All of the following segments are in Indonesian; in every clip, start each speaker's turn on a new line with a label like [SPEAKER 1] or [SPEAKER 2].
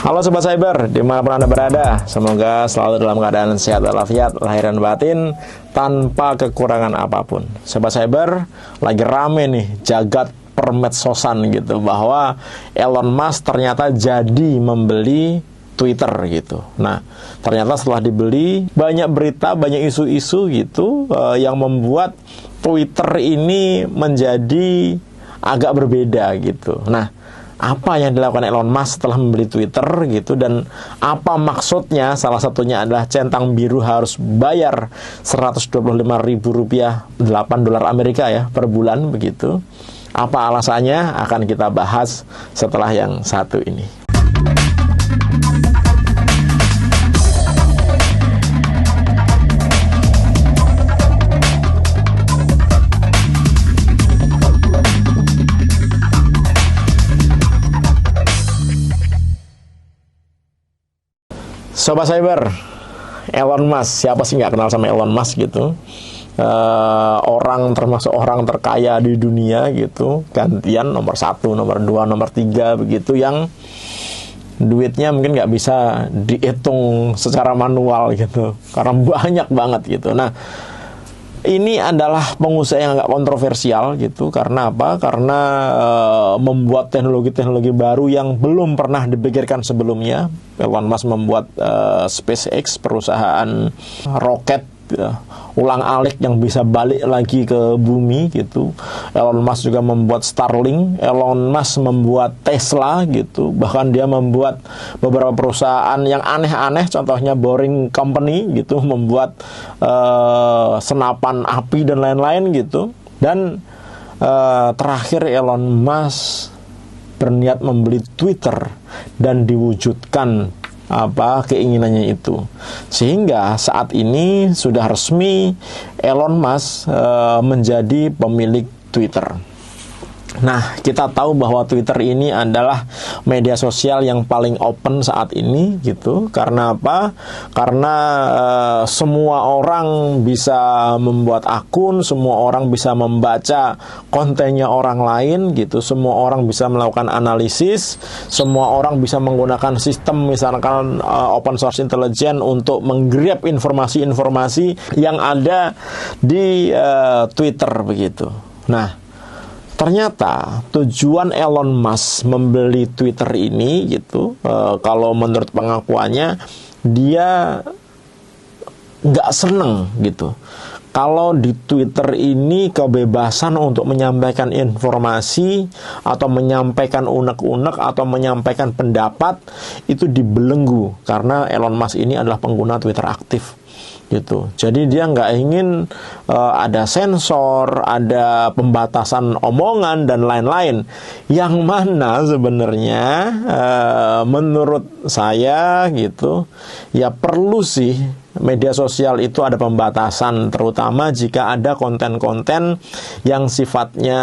[SPEAKER 1] Halo Sobat Cyber, dimanapun Anda berada, semoga selalu dalam keadaan sehat walafiat, lahir dan batin, tanpa kekurangan apapun. Sobat Cyber, lagi rame nih jagat permedsosan gitu, bahwa Elon Musk ternyata jadi membeli Twitter gitu. Nah, ternyata setelah dibeli, banyak berita, banyak isu-isu gitu yang membuat Twitter ini menjadi agak berbeda gitu. Nah, apa yang dilakukan Elon Musk setelah membeli Twitter gitu, dan apa maksudnya? Salah satunya adalah centang biru harus bayar Rp125.000, $8 Amerika ya, per bulan begitu. Apa alasannya? Akan kita bahas setelah yang satu ini. Sobat Cyber, Elon Musk, siapa sih nggak kenal sama Elon Musk gitu? Termasuk orang terkaya di dunia gitu, gantian nomor 1, nomor 2, nomor 3 begitu, yang duitnya mungkin nggak bisa dihitung secara manual gitu, karena banyak banget gitu. Nah, ini adalah pengusaha yang agak kontroversial gitu. Karena apa? Karena membuat teknologi-teknologi baru yang belum pernah dipikirkan sebelumnya. Elon Musk membuat SpaceX, perusahaan roket ulang-alik yang bisa balik lagi ke bumi gitu. Elon Musk juga membuat Starlink. Elon Musk membuat Tesla gitu. Bahkan dia membuat beberapa perusahaan yang aneh-aneh, contohnya Boring Company gitu, membuat senapan api dan lain-lain gitu. Dan terakhir Elon Musk berniat membeli Twitter dan diwujudkan keinginannya itu, sehingga saat ini sudah resmi Elon Musk menjadi pemilik Twitter. Nah, kita tahu bahwa Twitter ini adalah media sosial yang paling open saat ini gitu. Karena apa? Karena semua orang bisa membuat akun, semua orang bisa membaca kontennya orang lain gitu. Semua orang bisa melakukan analisis, semua orang bisa menggunakan sistem misalkan open source intelligence untuk menggrab informasi-informasi yang ada di Twitter begitu. Nah, ternyata tujuan Elon Musk membeli Twitter ini gitu, kalau menurut pengakuannya, dia nggak seneng gitu kalau di Twitter ini kebebasan untuk menyampaikan informasi atau menyampaikan unek-unek atau menyampaikan pendapat itu dibelenggu, karena Elon Musk ini adalah pengguna Twitter aktif gitu. Jadi dia nggak ingin ada sensor, ada pembatasan omongan dan lain-lain, yang mana sebenarnya menurut saya gitu ya, perlu sih media sosial itu ada pembatasan, terutama jika ada konten-konten yang sifatnya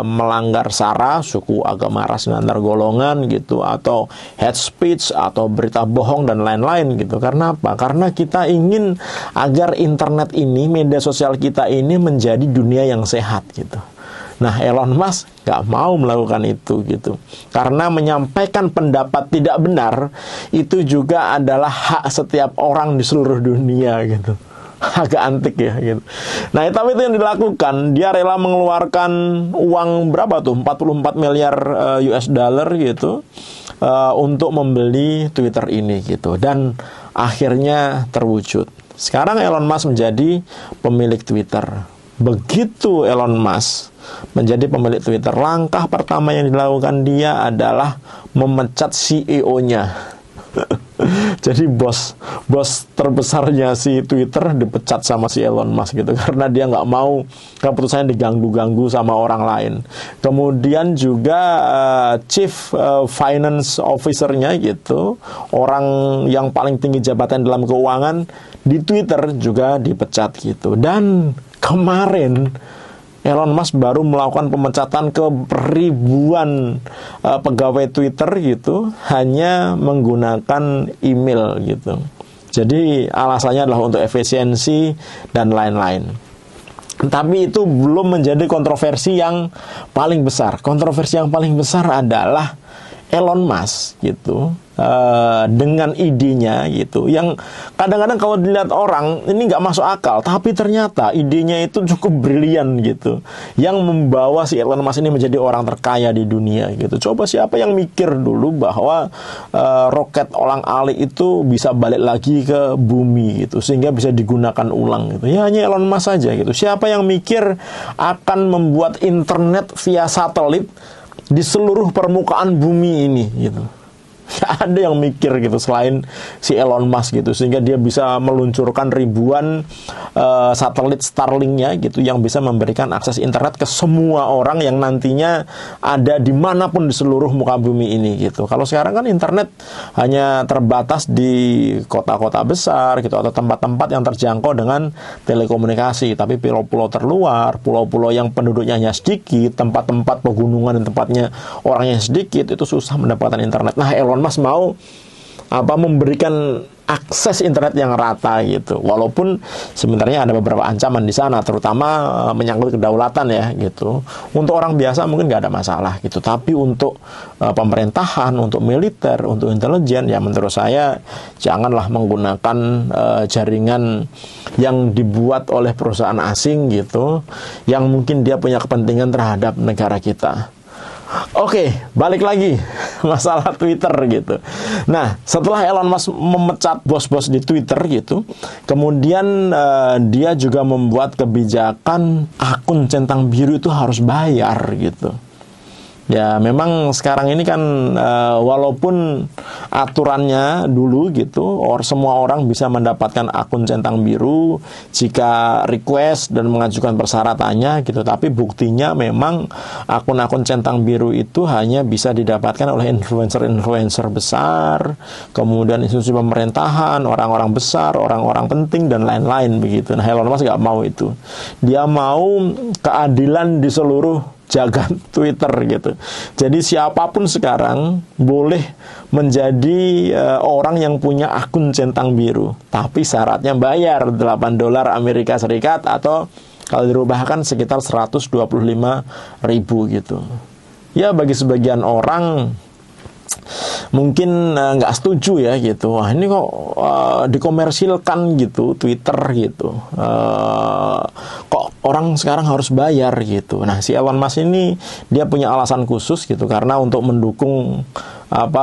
[SPEAKER 1] melanggar SARA, suku, agama, ras, dan antar golongan gitu, atau hate speech, atau berita bohong dan lain-lain gitu. Karena apa? Karena kita ingin agar internet ini, media sosial kita ini menjadi dunia yang sehat gitu. Nah, Elon Musk nggak mau melakukan itu gitu, karena menyampaikan pendapat tidak benar itu juga adalah hak setiap orang di seluruh dunia gitu. Agak antik ya gitu. Nah, tapi itu yang dilakukan. Dia rela mengeluarkan uang berapa tuh, 44 miliar US dollar gitu, untuk membeli Twitter ini gitu. Dan akhirnya terwujud. Sekarang Elon Musk menjadi pemilik Twitter. Begitu Elon Musk menjadi pemilik Twitter, langkah pertama yang dilakukan dia adalah memecat CEO-nya. Jadi bos terbesarnya si Twitter dipecat sama si Elon Musk gitu, karena dia nggak mau keputusannya diganggu-ganggu sama orang lain. Kemudian juga Chief Finance Officer-nya gitu, orang yang paling tinggi jabatan dalam keuangan di Twitter juga dipecat gitu. Dan kemarin Elon Musk baru melakukan pemecatan ke ribuan pegawai Twitter gitu, hanya menggunakan email gitu. Jadi alasannya adalah untuk efisiensi dan lain-lain. Tapi itu belum menjadi kontroversi yang paling besar. Kontroversi yang paling besar adalah Elon Musk gitu, dengan idenya gitu, yang kadang-kadang kalau dilihat orang ini nggak masuk akal, tapi ternyata idenya itu cukup brilian gitu, yang membawa si Elon Musk ini menjadi orang terkaya di dunia gitu. Coba siapa yang mikir dulu bahwa roket olang-alik itu bisa balik lagi ke bumi gitu, sehingga bisa digunakan ulang gitu. Ya hanya Elon Musk saja gitu. Siapa yang mikir akan membuat internet via satelit di seluruh permukaan bumi ini gitu. Gak ada yang mikir gitu selain si Elon Musk gitu, sehingga dia bisa meluncurkan ribuan satelit Starlink-nya gitu, yang bisa memberikan akses internet ke semua orang yang nantinya ada dimanapun di seluruh muka bumi ini gitu. Kalau sekarang kan internet hanya terbatas di kota-kota besar gitu, atau tempat-tempat yang terjangkau dengan telekomunikasi. Tapi pulau-pulau terluar, pulau-pulau yang penduduknya hanya sedikit, tempat-tempat pegunungan dan tempatnya orangnya sedikit, itu susah mendapatkan internet. Nah, Elon Musk mau memberikan akses internet yang rata gitu. Walaupun sebenarnya ada beberapa ancaman di sana, terutama menyangkut kedaulatan ya gitu. Untuk orang biasa mungkin nggak ada masalah gitu, tapi untuk pemerintahan, untuk militer, untuk intelijen, ya menurut saya janganlah menggunakan jaringan yang dibuat oleh perusahaan asing gitu, yang mungkin dia punya kepentingan terhadap negara kita. Oke, balik lagi masalah Twitter gitu. Nah, setelah Elon Musk memecat bos-bos di Twitter gitu, kemudian dia juga membuat kebijakan akun centang biru itu harus bayar gitu. Ya memang sekarang ini kan walaupun aturannya dulu gitu, semua orang bisa mendapatkan akun centang biru jika request dan mengajukan persyaratannya gitu, tapi buktinya memang akun-akun centang biru itu hanya bisa didapatkan oleh influencer-influencer besar, kemudian institusi pemerintahan, orang-orang besar, orang-orang penting dan lain-lain begitu. Nah, Elon Musk nggak mau itu. Dia mau keadilan di seluruh jagat Twitter gitu. Jadi siapapun sekarang boleh menjadi orang yang punya akun centang biru, tapi syaratnya bayar $8 Amerika Serikat, atau kalau dirubahkan sekitar 125.000 gitu. Ya bagi sebagian orang mungkin nggak setuju ya gitu. Wah, ini kok dikomersilkan gitu Twitter gitu, kok orang sekarang harus bayar gitu. Nah, si Elon Musk ini dia punya alasan khusus gitu, karena untuk mendukung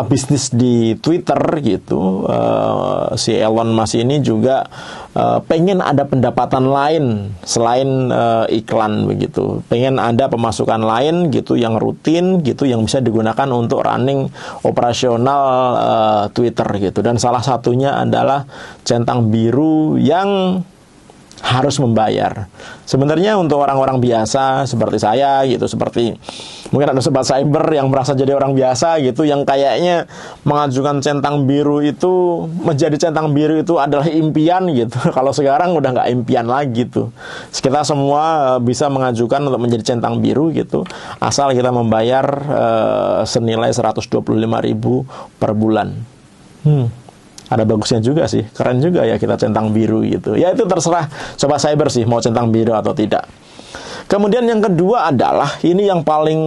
[SPEAKER 1] bisnis di Twitter gitu, si Elon Musk ini juga pengen ada pendapatan lain selain iklan begitu, pengen ada pemasukan lain gitu yang rutin gitu, yang bisa digunakan untuk running operasional Twitter gitu. Dan salah satunya adalah centang biru yang harus membayar. Sebenarnya untuk orang-orang biasa seperti saya gitu, seperti mungkin ada sobat cyber yang merasa jadi orang biasa gitu, yang kayaknya mengajukan centang biru itu, menjadi centang biru itu adalah impian gitu. Kalau sekarang udah nggak impian lagi tuh. Kita semua bisa mengajukan untuk menjadi centang biru gitu, asal kita membayar senilai 125.000 per bulan. Ada bagusnya juga sih, keren juga ya kita centang biru gitu. Ya itu terserah sobat cyber sih mau centang biru atau tidak. Kemudian yang kedua adalah ini yang paling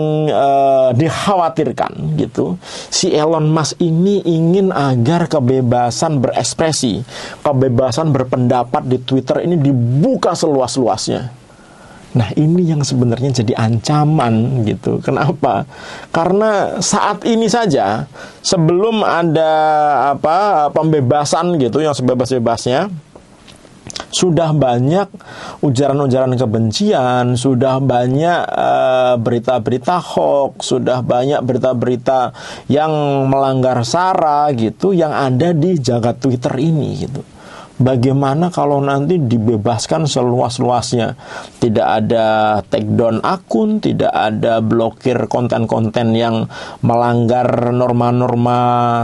[SPEAKER 1] dikhawatirkan gitu. Si Elon Musk ini ingin agar kebebasan berekspresi, kebebasan berpendapat di Twitter ini dibuka seluas-luasnya. Nah, ini yang sebenarnya jadi ancaman gitu. Kenapa? Karena saat ini saja, sebelum ada pembebasan gitu yang sebebas-bebasnya, sudah banyak ujaran-ujaran kebencian, sudah banyak berita-berita hoax, sudah banyak berita-berita yang melanggar SARA gitu yang ada di jagat Twitter ini gitu. Bagaimana kalau nanti dibebaskan seluas-luasnya? Tidak ada take down akun, tidak ada blokir konten-konten yang melanggar norma-norma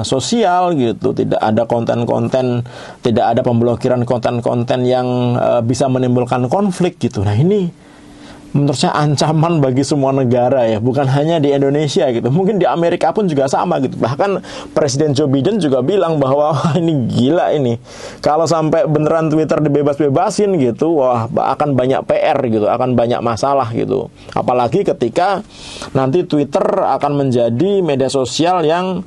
[SPEAKER 1] sosial gitu, tidak ada konten-konten, tidak ada pemblokiran konten-konten yang bisa menimbulkan konflik gitu. Nah, ini menurut saya ancaman bagi semua negara ya, bukan hanya di Indonesia gitu, mungkin di Amerika pun juga sama gitu. Bahkan Presiden Joe Biden juga bilang bahwa wah, ini gila ini, kalau sampai beneran Twitter dibebas-bebasin gitu, wah akan banyak PR gitu, akan banyak masalah gitu. Apalagi ketika nanti Twitter akan menjadi media sosial yang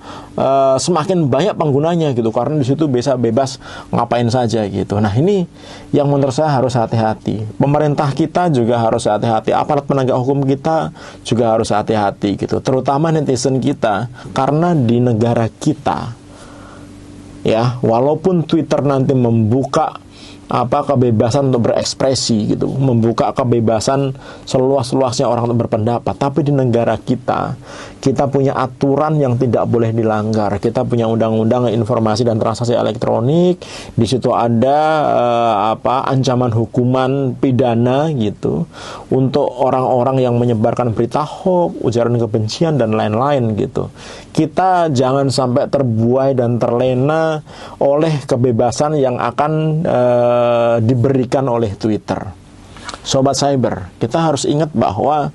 [SPEAKER 1] semakin banyak penggunanya gitu, karena di situ bisa bebas ngapain saja gitu. Nah ini yang menurut saya harus hati-hati. Pemerintah kita juga harus hati-hati, aparat penegak hukum kita juga harus hati-hati gitu, terutama netizen kita, karena di negara kita ya, walaupun Twitter nanti membuka kebebasan untuk berekspresi gitu, membuka kebebasan seluas-luasnya orang untuk berpendapat, tapi di negara kita punya aturan yang tidak boleh dilanggar. Kita punya undang-undang informasi dan transaksi elektronik, di situ ada ancaman hukuman pidana gitu untuk orang-orang yang menyebarkan berita hoax, ujaran kebencian dan lain-lain gitu. Kita jangan sampai terbuai dan terlena oleh kebebasan yang akan diberikan oleh Twitter. Sobat Cyber, kita harus ingat bahwa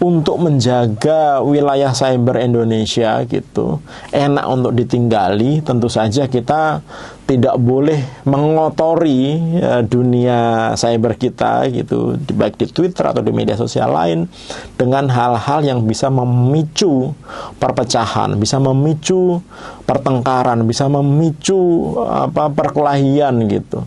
[SPEAKER 1] untuk menjaga wilayah cyber Indonesia gitu enak untuk ditinggali, tentu saja kita tidak boleh mengotori dunia cyber kita gitu, baik di Twitter atau di media sosial lain, dengan hal-hal yang bisa memicu perpecahan, bisa memicu pertengkaran, bisa memicu perkelahian gitu.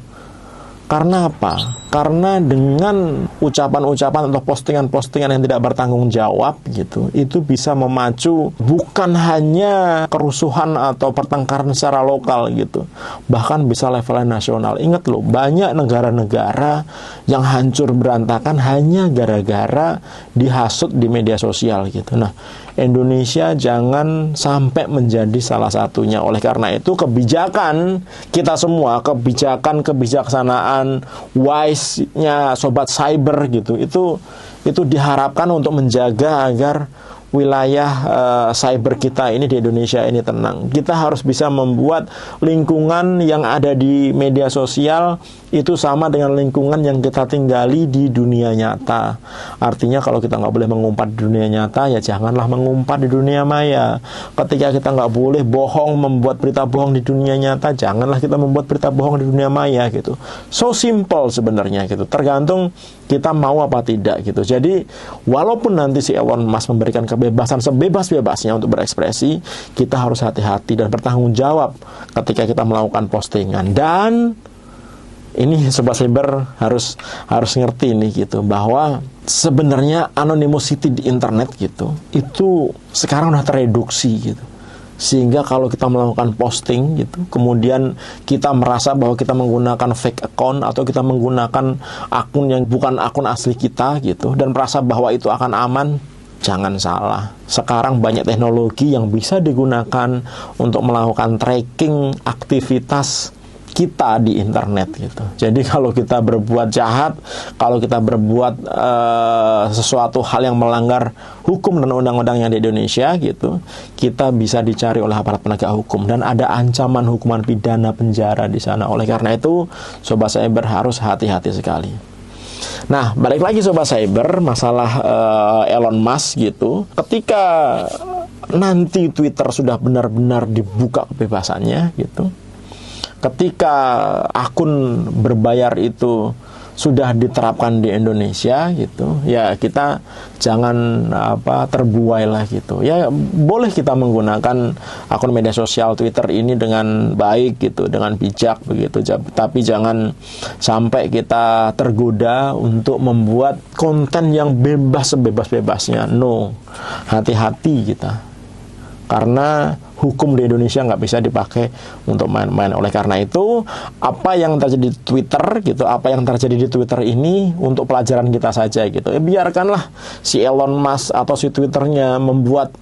[SPEAKER 1] Karena apa? Karena dengan ucapan-ucapan atau postingan-postingan yang tidak bertanggung jawab gitu, itu bisa memacu bukan hanya kerusuhan atau pertengkaran secara lokal gitu, bahkan bisa levelnya nasional. Ingat loh, banyak negara-negara yang hancur berantakan hanya gara-gara dihasut di media sosial gitu. Nah, Indonesia jangan sampai menjadi salah satunya. Oleh karena itu, kebijakan kita semua, kebijaksanaan wise-nya Sobat Cyber gitu, itu diharapkan untuk menjaga agar wilayah cyber kita ini di Indonesia ini tenang. Kita harus bisa membuat lingkungan yang ada di media sosial itu sama dengan lingkungan yang kita tinggali di dunia nyata. Artinya kalau kita nggak boleh mengumpat di dunia nyata, ya janganlah mengumpat di dunia maya. Ketika kita nggak boleh bohong, membuat berita bohong di dunia nyata, janganlah kita membuat berita bohong di dunia maya gitu. So simple sebenarnya gitu. Tergantung kita mau apa tidak gitu. Jadi walaupun nanti si Elon Musk memberikan kebebasan sebebas-bebasnya untuk berekspresi, kita harus hati-hati dan bertanggung jawab ketika kita melakukan postingan. Dan ini Sobat Cyber harus ngerti nih gitu, bahwa sebenarnya anonymity di internet gitu, itu sekarang udah tereduksi gitu. Sehingga kalau kita melakukan posting gitu, kemudian kita merasa bahwa kita menggunakan fake account atau kita menggunakan akun yang bukan akun asli kita gitu, dan merasa bahwa itu akan aman, jangan salah. Sekarang banyak teknologi yang bisa digunakan untuk melakukan tracking aktivitas kita di internet gitu. Jadi kalau kita berbuat jahat, kalau kita berbuat sesuatu hal yang melanggar hukum dan undang-undangnya di Indonesia gitu, kita bisa dicari oleh aparat penegak hukum dan ada ancaman hukuman pidana penjara di sana. Oleh karena itu, Sobat Cyber harus hati-hati sekali. Nah, balik lagi Sobat Cyber, masalah Elon Musk gitu. Ketika nanti Twitter sudah benar-benar dibuka kebebasannya gitu, ketika akun berbayar itu sudah diterapkan di Indonesia gitu, ya kita jangan terbuai lah gitu. Ya boleh kita menggunakan akun media sosial Twitter ini dengan baik gitu, dengan bijak begitu. Tapi jangan sampai kita tergoda untuk membuat konten yang bebas sebebas-bebasnya. No, hati-hati kita. Karena hukum di Indonesia nggak bisa dipakai untuk main-main. Oleh karena itu, apa yang terjadi di Twitter gitu, apa yang terjadi di Twitter ini untuk pelajaran kita saja gitu. Biarkanlah si Elon Musk atau si Twitternya membuat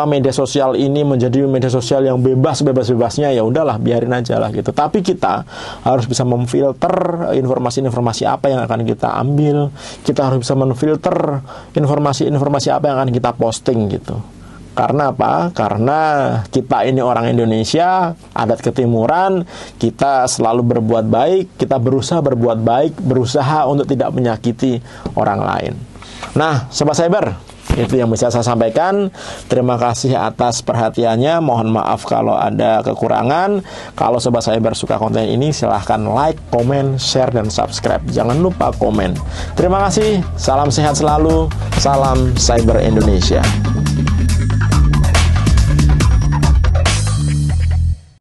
[SPEAKER 1] media sosial ini menjadi media sosial yang bebas-bebasnya, ya udahlah, biarin aja lah gitu. Tapi kita harus bisa memfilter informasi-informasi apa yang akan kita ambil. Kita harus bisa memfilter informasi-informasi apa yang akan kita posting gitu. Karena apa? Karena kita ini orang Indonesia, adat ketimuran, kita selalu berbuat baik, kita berusaha berbuat baik, berusaha untuk tidak menyakiti orang lain. Nah, Sobat Cyber, itu yang bisa saya sampaikan. Terima kasih atas perhatiannya. Mohon maaf kalau ada kekurangan. Kalau Sobat Cyber suka konten ini, silahkan like, komen, share, dan subscribe. Jangan lupa komen. Terima kasih. Salam sehat selalu. Salam Cyber Indonesia.